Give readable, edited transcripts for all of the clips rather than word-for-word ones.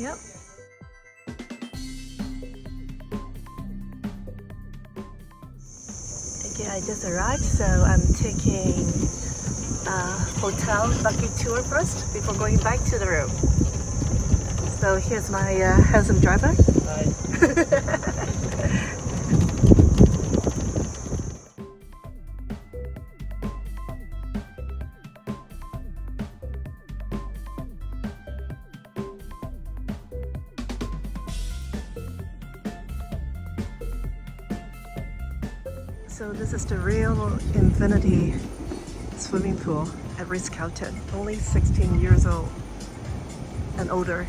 Yep. Okay, I just arrived, so I'm taking a hotel lucky tour first before going back to the room. So here's my handsome driver. Hi. So this is the real infinity swimming pool at Ritz Carlton. Only 16 years old and older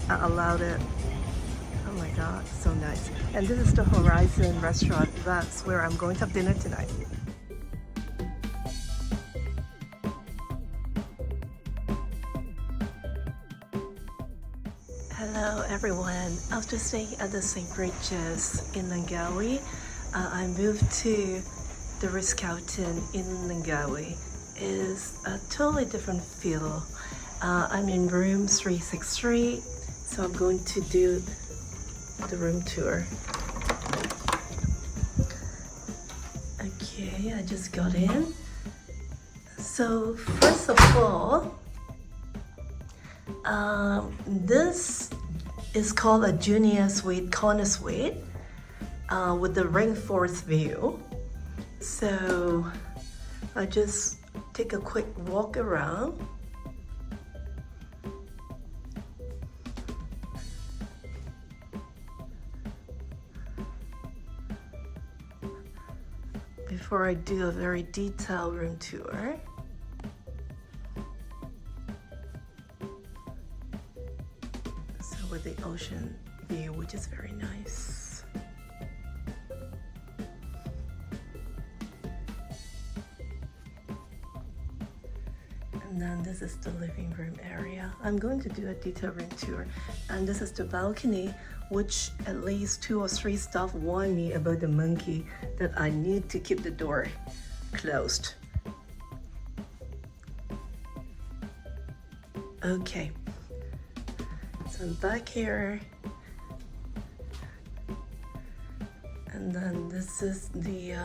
are allowed it. Oh my god, so nice. And this is the Horizon restaurant. That's where I'm going to have dinner tonight. Hello everyone. I was just staying at the St. Regis in Langkawi. I moved to the Ritz Carlton in Langkawi. Is a totally different feel. I'm in room 363, so I'm going to do the room tour. Okay, I just got in. So first of all, this is called a junior suite, corner suite, with the rainforest view. So I just take a quick walk around. Before I do a very detailed room tour. So with the ocean view, which is very nice. And then this is the living room area. I'm going to do a detailed room tour. And this is the balcony, which at least 2 or 3 staff warned me about the monkey, that I need to keep the door closed. Okay, so I'm back here. And then this is the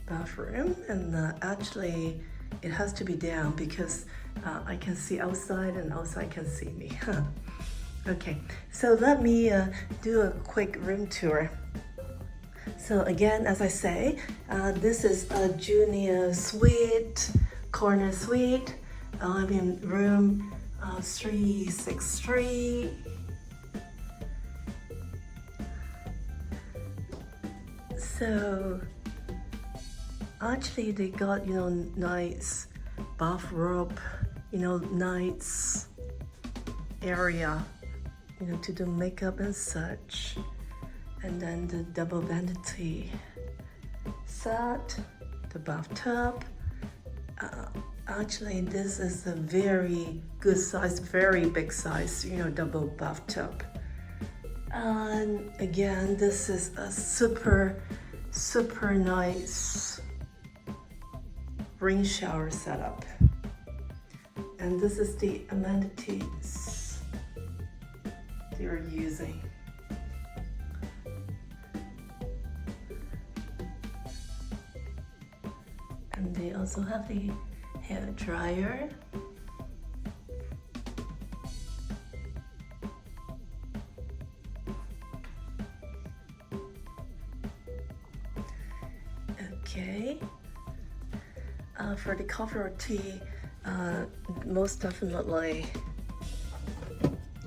bathroom, and actually it has to be down because I can see outside and outside can see me. Okay, so let me do a quick room tour. So again, as I say, this is a junior suite, corner suite. I'm in room 363. So actually they got, nice bathrobe, nice area, to do makeup and such. And then the double vanity set, the bathtub. Actually, this is a very good size, very big size, double bathtub. And again, this is a super nice rain shower setup. And this is the amenities they're using. And they also have the hair dryer. Okay. For the coffee or tea, most definitely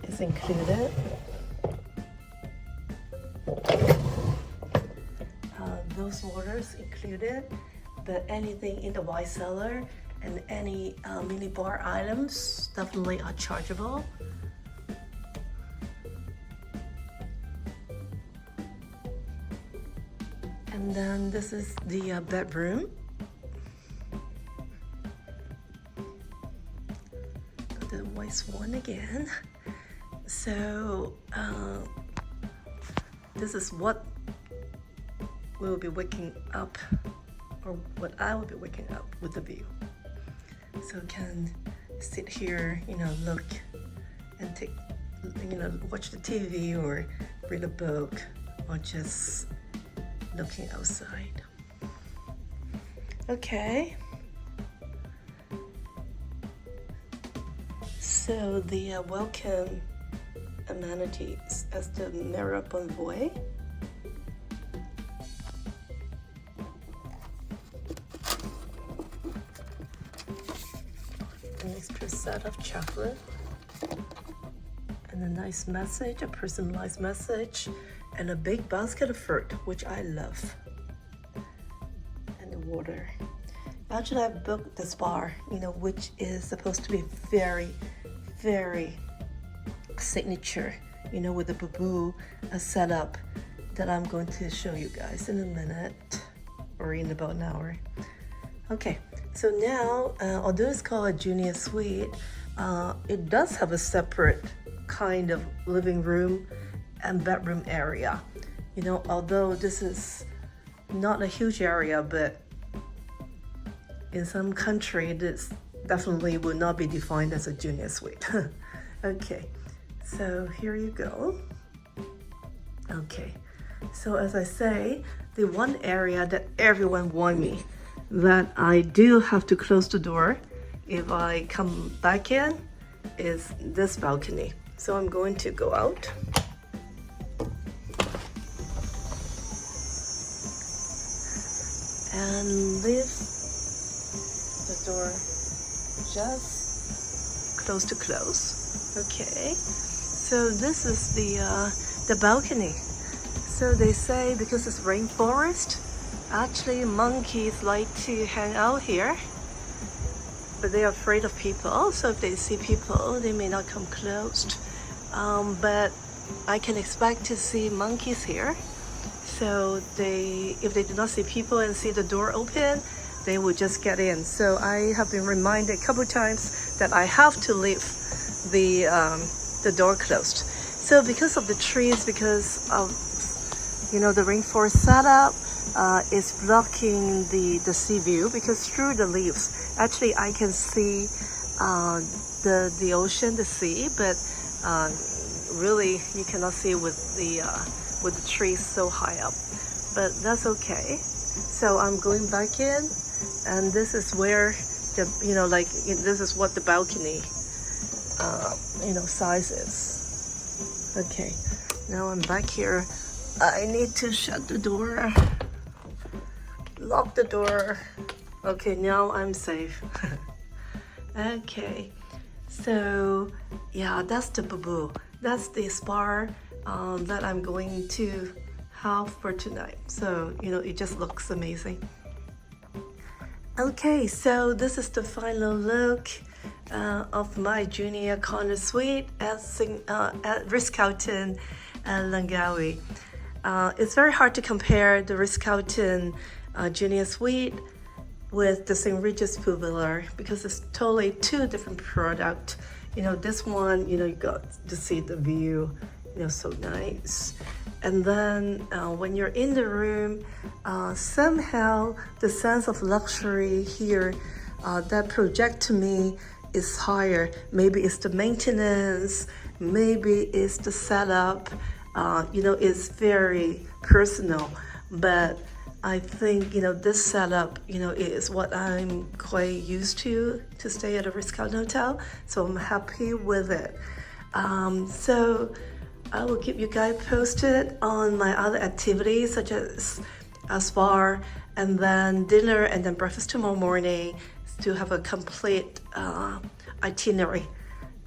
is included. Those waters included, but anything in the wine cellar and any mini bar items definitely are chargeable. And then this is the bedroom. The white swan again. So this is what we'll be waking up, or what I will be waking up with the view. So can sit here, look and take watch the TV or read a book or just looking outside. Okay. So the welcome amenities as the mirror envoy. An extra set of chocolate and a nice message, a personalized message, and a big basket of fruit, which I love, and the water. Actually, I booked this bar, which is supposed to be very, very signature, with the bamboo setup that I'm going to show you guys in a minute or in about an hour. Okay, so now, although it's called a junior suite, it does have a separate kind of living room and bedroom area. Although this is not a huge area, but in some country, this definitely will not be defined as a junior suite. Okay, so here you go. Okay, so as I say, the one area that everyone warned me that I do have to close the door if I come back in is this balcony. So I'm going to go out. And leave the door just close to close. Okay, so this is the balcony. So they say because it's rainforest, actually monkeys like to hang out here, but they are afraid of people. So if they see people, they may not come close. But I can expect to see monkeys here. So if they do not see people and see the door open, they will just get in. So I have been reminded a couple of times that I have to leave the door closed. So because of the trees, because of the rainforest setup, is blocking the sea view, because through the leaves, actually I can see the ocean, the sea, but really you cannot see with the trees so high up. But that's okay. So I'm going back in, and this is where this is what the balcony size is. Okay, now I'm back here. I need to shut the door, lock the door. Okay, now I'm safe. Okay, so yeah, that's the bamboo. That's the spa that I'm going to have for tonight. So it just looks amazing. Okay, so this is the final look of my junior corner suite at Ritz-Carlton Langkawi. It's very hard to compare the Ritz-Carlton junior suite with the St. Regis Pool Villa because it's totally two different products. This one, you got to see the view, so nice. And then when you're in the room, somehow the sense of luxury here that project to me is higher. Maybe it's the maintenance, maybe it's the setup, it's very personal. But I think, this setup, is what I'm quite used to stay at a Ritz-Carlton hotel. So I'm happy with it. So I will keep you guys posted on my other activities, such as a spa, and then dinner, and then breakfast tomorrow morning, to have a complete itinerary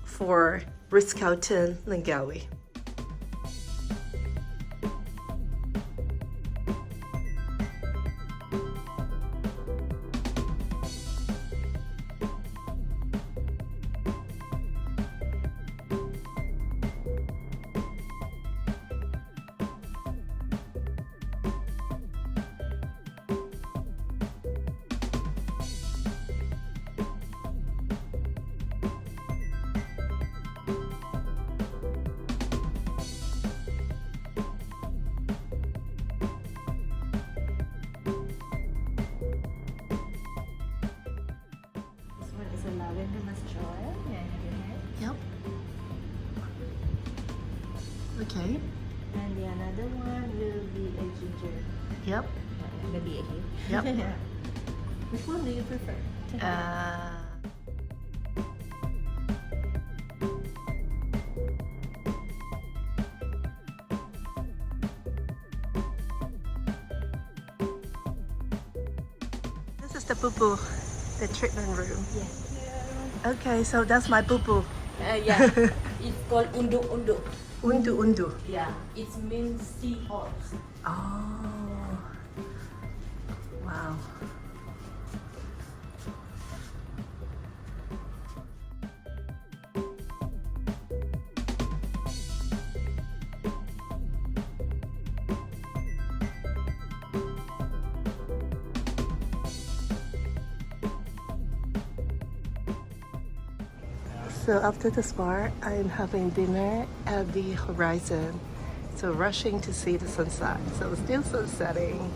for Ritz-Carlton Langkawi. And the another one will be a ginger. Yep. Maybe again. Yep. Which one do you prefer? This is the poo-poo, the treatment room. Yeah. Okay, so that's my poo-poo. Yeah. It's called unduk. Undu. Yeah. It means seahorse. Oh. Wow. So after the spa, I'm having dinner at the horizon. So rushing to see the sunset. So still sunsetting.